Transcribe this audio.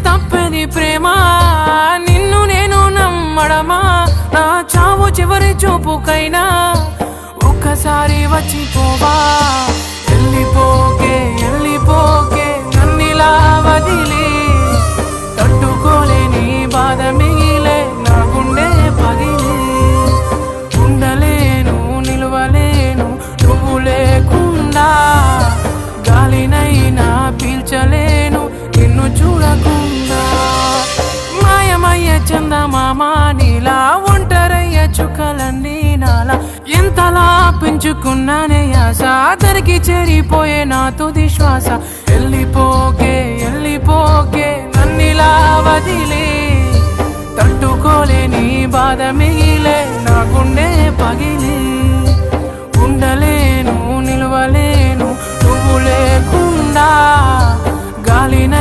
తప్పది ప్రేమ నిన్ను నేను నమ్మడమా నా చావు చివరి చూపుకైనా ఒక్కసారి వచ్చిపోవా వెళ్ళిపోకే వెళ్ళిపోకే నన్నిలా వదిలి తట్టుకోలేని బాధ మిగిలే నా గుండె పగిలి ఉండలేను నిలవలేను నువ్వు లేకుండా గాలినైనా పీల్చలేను నిన్ను చూడకుండా మాయమయ్య చందమామ నీలా ఒంటరయ్య చుక్కలన్నీ నాలా ఎంతలా పెంచుకున్నానే ఆశ దరికి చేరిపోయే నా తుది శ్వాస వెళ్ళిపోకే వెళ్ళి